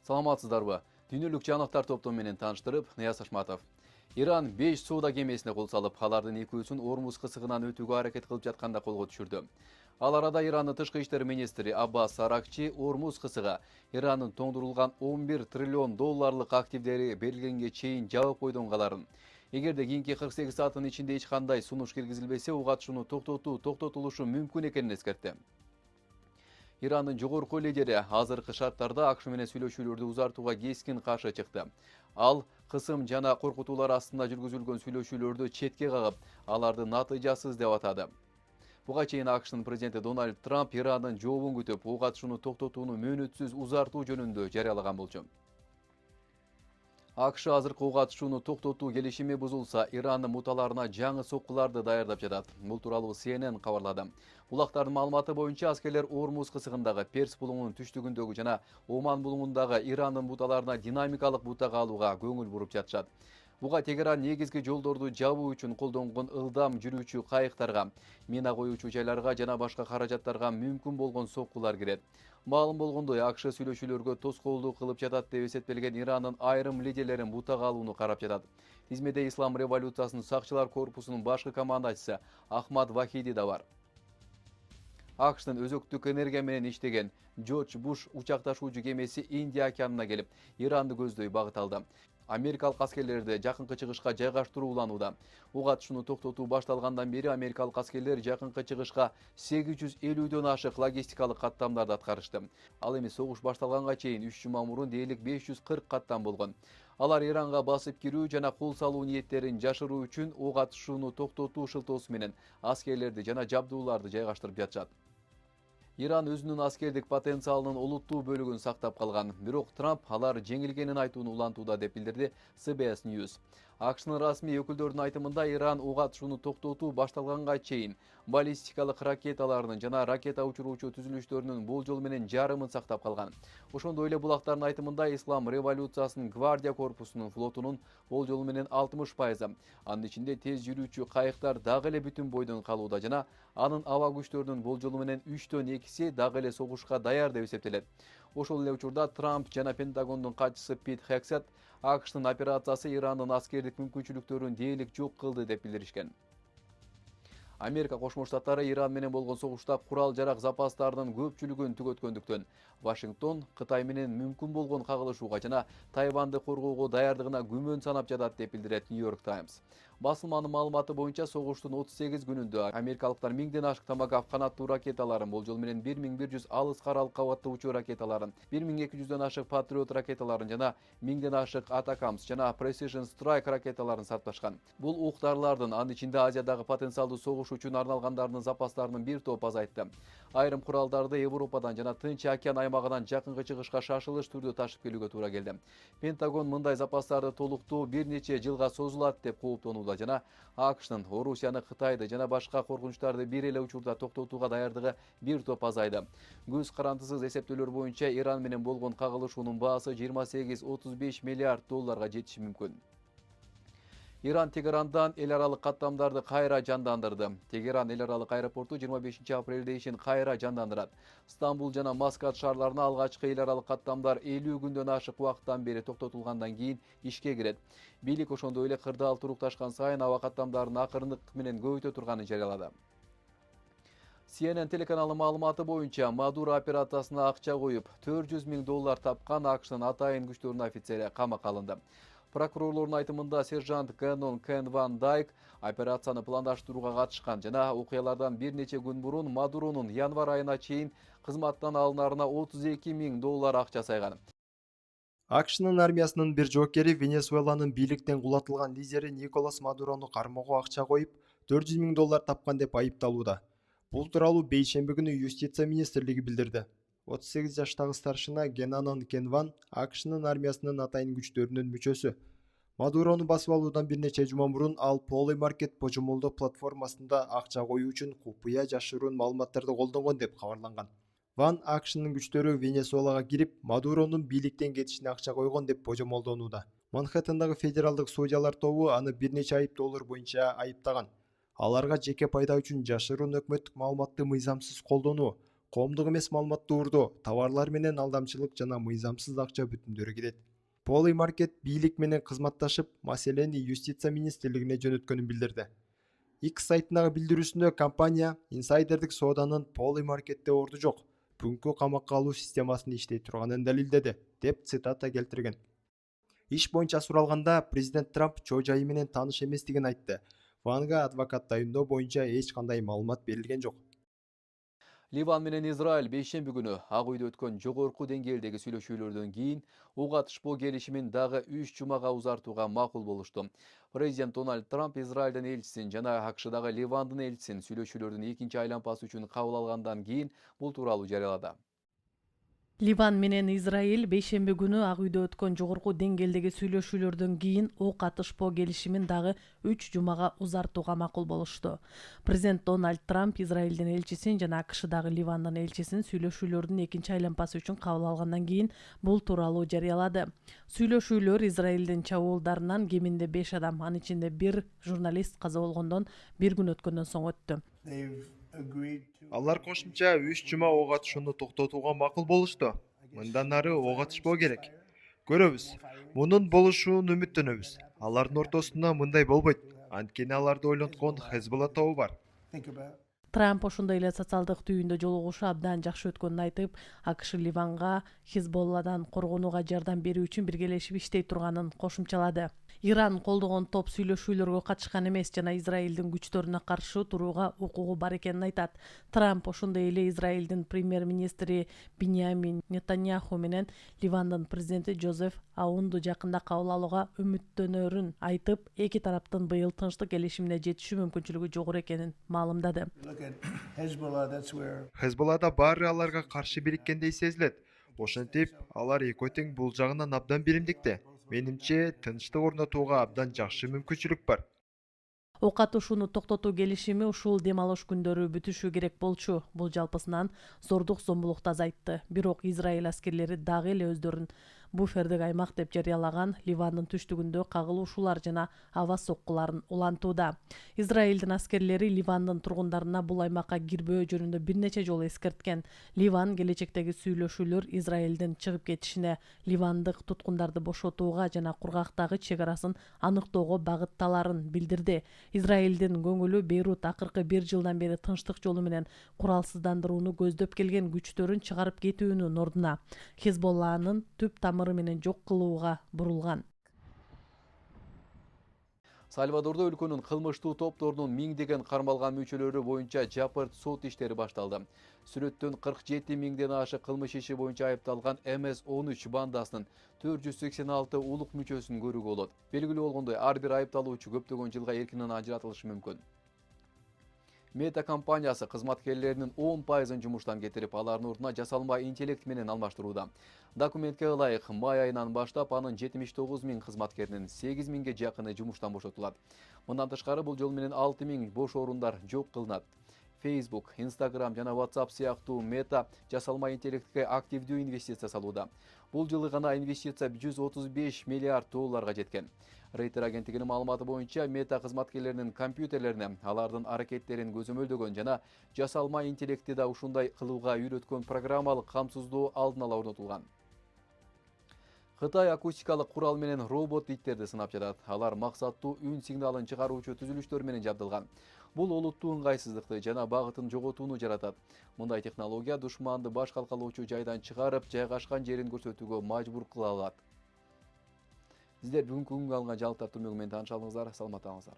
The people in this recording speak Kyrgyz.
Саламатсыздарбы? Дүйнөлүк жаңылыктар топтому менен тааныштырып, Нияз Ашматов. Иран 5 сууда кемесине кол салып, алардын экөөсүн Ормуз кысыгынан өтүүгө аракет кылып жатканда колго түшүрдү. Ал арада Ирандын тышкы иштер министри Аббас Аракчи Ормуз кысыгы Ирандын тоңдурулган 11 триллион долларлык активдери берилгенге чейин жабып койдон каларын. Эгерде кийинки 48 сааттын ичинде эч кандай сунуш киргизилбесе, уга атышууну токтотулушу мүмкүн экенин эскертти. Ирандын жогорку лидери азыркы шарттарда АКШ менен сүйлөшүүлөрдү узартууга кескин каршы чыкты. Ал кысым жана коркутуулар астында жүргүзүлгөн сүйлөшүүлөрдү четке кагып, аларды натыйжасыз деп атады. Буга чейин АКШтын президенти Дональд Трамп Ирандын жообун күтүп, ок атышууну токтотууну мөөнөтсүз узартуу жөнүндө жарыялаган болчу. АКШ азыркы ок атышууну токтотуу келишими бузулса, Ирандын муталарына жаңы соккуларды даярдап жатат. Бул тууралуу CNN кабарлады. Булактардын маалыматы боюнча аскерлер Ормуз кысыгындагы Перс булуңунун түштүгүндөгү жана Оман булуңундагы Ирандын буталарына динамикалык бутага алууга көңүл буруп жатышат. Буга Тегеран негизги жолдорду жабуу үчүн колдонгон ылдам жүрүүчү кайыктарга, мина коюучу жайларга жана башка каражаттарга мүмкүн болгон соккулар кирет. Маалым болгондой, АКШ сүйлөшүүлөргө тоскоолдук кылып жатат деп эсептелген Ирандын айрым лидерлерин бутага алууну карап жатат. Тизмеде Ислам революциясынын сакчылар корпусунун башкы командачысы Ахмад Вахиди да бар. АКШтын өзөктүк энергия менен иштеген Джордж Буш учакташуучу кемеси Индия океанына келип, Иранды көздөй багыт алды. Америкалык аскерлерди жакынкы чыгышка жайгаштыруу уланууда. Ок атышууну токтотуу башталгандан бери америкалык аскерлер жакынкы чыгышка 850дөн ашык логистикалык каттамдарды аткарышты. Ал эми согуш башталганга чейин 3 жума мурун дээрлик 540 каттам болгон. Алар Иранга басып кирүү жана кол салуу ниеттерин жашыруу үчүн ок атышууну токтотуу шылтоосу менен аскерлерди жана жабдууларды жайгаштырып жатышат. Иран өзүнүн аскердик потенциалынын олуттуу бөлүгүн сактап калган. Бирок Трамп алар жеңилгенин айтууну улантууда деп билдирди CBS News. АКШнын расмий өкүлдөрдүн айтымында Иран ок атышууну токтотуу башталганга чейин баллистикалык ракеталарынын жана ракета учуруучу түзүлүштөрүнүн болжол менен жарымын сактап калган. Ошондой эле булактардын айтымында Ислам революциясынын гвардия корпусунун флотунун болжол менен 60%, анын ичинде тез жүрүүчү кайыктар дагы эле бүтүн бойдон калууда жана анын аба күчтөрүнүн болжолу менен 3төн 2 дагы эле согушка даяр деп эсептелет. Ошол эле учурда Трамп жана Пентагондун катчысы Пит Хексет АКШтын операциясы Ирандын аскердик мүмкүнчүлүктөрүн дээрлик жок кылды деп билдиришкен. Америка Кошмо Штаттары Иран менен болгон согушта курал-жарак запастарынын көпчүлүгүн түгөткөндүктөн Вашингтон Кытай менен мүмкүн болгон кагылышууга жана Тайванды коргоого даярдыгына күмөн санап жатат деп билдирет New York Times. Басылманын маалыматы боюнча согуштун 38 күнүндө америкалыктар 1000ден ашык Томагавк канаттуу ракеталарын, болжол менен 1100 алыс каралык кабаттуу учуу ракеталарын, 1200дөн ашык Patriot ракеталарын жана 1000ден ашык Атакамс жана Precision Strike ракеталарын сатпашкан. Бул уктарлардын, анын ичинде Азиядагы потенциалдуу согуш үчүн арналгандарынын запастарынын бир топ азайтты. Айрым куралдарды Европадан жана Тынч океан аймагынан жакынкы чыгышка шашылыш түрдө ташып келүүгө туура келди. Пентагон мындай запастарды толуктоо бир нече жылга созулат деп кооптонууда жана АКШнын Орусияны, Кытайды жана башка коркунучтарды бир эле учурда токтотууга даярдыгы бир топ азайды. Көз карандысыз эсептөөлөр боюнча Иран менен болгон кагылышуунун баасы 28-35 миллиард долларга жетиши мүмкүн. Иран Тегерандан эл аралык каттамдарды кайра жандандырды. Тегеран эл аралык аэропорту 25 апрелде ишин кайра жандандырат. Стамбул жана Маскат шаарларына алгачкы эл аралык каттамдар 50 күндөн ашык убакыттан бери токтотулгандан кийин ишке кирет. Бийлик ошондой эле кырдаал турукташкан сайын аба каттамдарын акырындык менен көбөйтө турганын жарыялады. CNN телеканалы маалыматы боюнча Мадуро операциясына акча коюп, $400,000 тапкан АКШнын атайын күчтөрүнүн офицери камакка алынды. Прокурорлордун айтымында сержант Кэнон Кен Ван Дайк операцияны пландаштырууга катышкан жана окуялардан бир нече күн мурун Мадуронун январь айына чейин кызматтан алынарына $32,000 акча сайган. АКШнын армиясынын бир жоокери Венесуэланын бийликтен кулатылган лидери Николас Мадурону кармоого акча коюп, $400,000 тапкан деп айыпталууда. Бул тууралуу бейшемби күнү Юстиция министрлиги билдирди. 38 жаштагы старшина Кенанон Кенван АКШнын армиясынын атайын күчтөрүнүн мүчөсү. Мадурону басып алуудан бир нече жума мурун ал Poly Market божомолдоо платформасында акча коюу үчүн купуя жашыруун маалыматтарды колдонгон деп кабарланган. Ван АКШнын күчтөрү Венесуэлага кирип, Мадуронун бийликтен кетишине акча койгон деп божомолдонууда. Манхэттендагы федералдык судьялар тобу аны бир нече айыптоолор боюнча айыптаган. Аларга жеке пайда үчүн жашыруун өкмөттүк маалыматты мыйзамсыз колдонуу, коомдук эмес маалыматты уурдоо, товарлар менен алдамчылык жана мыйзамсыз акча бүтүмдөрү кирет. Poly Market бийлик менен кызматташып, маселени Юстиция министрлигине жөнөткөнүн билдирди. X сайтындагы билдирүүсүндө компания инсайдердик сооданын Poly Marketте орду жок, бүгүнкү камакка алуу системасын иштей турганын далилдеди, деп цитата келтирген. Иш боюнча суралганда президент Трамп чоо жайы менен тааныш эместигин айтты. Ванга адвокат дайындоо боюнча эч кандай маалымат берилген жок. Ливан менен Израиль бейшемби күнү Ак үйдө өткөн жогорку деңгээлдеги сүйлөшүүлөрдөн кийин ук атышпоо келишимин дагы 3 жумага узартууга макул болушту. Президент Дональд Трамп Израилдин элчисин жана АКШдагы Ливандын элчисин сүйлөшүүлөрдүн экинчи айлампасы үчүн кабыл алгандан кийин бул тууралуу жарыялады. Ливан менен Израиль бейшемби күнү Ак үйдө өткөн жогорку деңгээлдеги сүйлөшүүлөрдөн кийин ок атышпоо келишимин дагы 3 жумага узартууга макул болушту. Президент Дональд Трамп Израилдин элчисин жана АКШдагы Ливандын элчисин сүйлөшүүлөрдүн экинчи айлампасы үчүн кабыл алгандан кийин бул тууралуу жарыялады. Сүйлөшүүлөр Израилдин чабуулдарынан кеминде 5 адам, анын ичинде 1 журналист каза болгондон 1 күн өткөндөн соң өттү. Алар кошумча 3 жума ок атышууну токтотууга макул болушту. Мындан ары ок атышпоо керек. Көрөбүз. Мунун болушуун үмүттөнөбүз. Алардын ортосунда мындай болбойт. Анткени аларды ойлонткон Хезболла тобу бар. Трамп ошондой эле социалдык түйүндө жолугушу абдан жакшы өткөнүн айтып, АКШ Ливанга Хезболладан коргонууга жардам берүү үчүн биргелешип иштей турганын кошумчалады. Иран колдогон топ сүйлөшүүлөргө катышкан эмес жана Израилдин күчтөрүнө каршы турууга укугу бар экенин айтат. Трамп ошондой эле Израилдин премьер-министри Биньямин Нетаньяху менен Ливандын президенти Жозеф Аунду жакында кабыл алууга үмүттөнөрүн айтып, эки тараптын быйыл тынчтык келишимине жетишүү мүмкүнчүлүгү жогору экенин маалымдады. Хезболлада баары аларга каршы бириккендей сезилет. Ошентип, алар экөө тең бул жагынан абдан биримдикте. Менимче, тынчтык орнотууга абдан жакшы мүмкүнчүлүк бар. Ок атышууну токтотуу келишими ушул дем алыш күндөрү бүтүшү керек болчу. Бул жалпысынан зордук зомбулукту азайтты. Бирок Израиль аскерлери дагы эле өздөрүн буфердик аймак деп жарыялаган Ливандын түштүгүндө кагылышуулар жана аба соккуларын улантууда. Израилдин аскерлери Ливандын тургундарына бул аймакка кирбөө жөнүндө бир нече жолу эскерткен. Ливан келечектеги сүйлөшүүлөр Израилдин чыгып кетишине, ливандык туткундарды бошотууга жана кургактагы чек арасын аныктоого багытталарын билдирди. Израилдин көңүлү Бейрут акыркы 1 жылдан бери тынчтык жолу менен куралсыздандырууну көздөп келген күчтөрүн чыгарып кетүүнүн ордуна Хезболланын түп тамыры менен жок кылууга бурулган. Сальвадордо өлкөнүн кылмыштуу топторунун миңдеген кармалган мүчөлөрү боюнча жапырт сот иштери башталды. Сүрөттөн 47 миңден ашык кылмыш иши боюнча айыпталган MS-13 бандасынын 486 улук мүчөсүн көрүүгө болот. Белгилүү болгондой, ар бир айыпталуучу көптөгөн жылга эркинен ажыратылышы мүмкүн. Мета компаниясы кызматкерлеринин 10%-ын жумуштан кетирип, алардын ордуна жасалма интеллект менен алмаштырууда. Документке ылайык, май айынан баштап анын 79 миң кызматкеринин 8 миңге жакыны жумуштан бошотулат. Мындан тышкары бул жол менен 6 миң бош орундар жок кылынат. Facebook, Instagram жана WhatsApp сыяктуу Мета жасалма интеллектке активдүү инвестиция салууда. Бул жылы гана инвестиция 135 миллиард долларга жеткен. Рейтер агенттигинин маалыматы боюнча, Мета кызматкерлеринин компьютерлерине алардын аракеттерин көзөмөлдөгөн жана жасалма интеллекти да ушундай кылууга үйрөткөн программалык камсыздоо алдын ала орнотулган. Кытай акустикалык курал менен робот иттерди сынап жатат. Алар максаттуу үн сигналын чыгаруучу түзүлүштөр менен жабдылган. Бул олуттуу ыңгайсыздыкты жана багытын жоготууну жаратат. Мындай технология душманды баш калкалоочу жайдан чыгарып, жайгашкан жерин көрсөтүүгө мажбур кыла алат. Сиздер бүгүнкү күнгө алынган жаңылыктар түрмөгү менен тааныша алдыңыздар. Саламатыңыздар.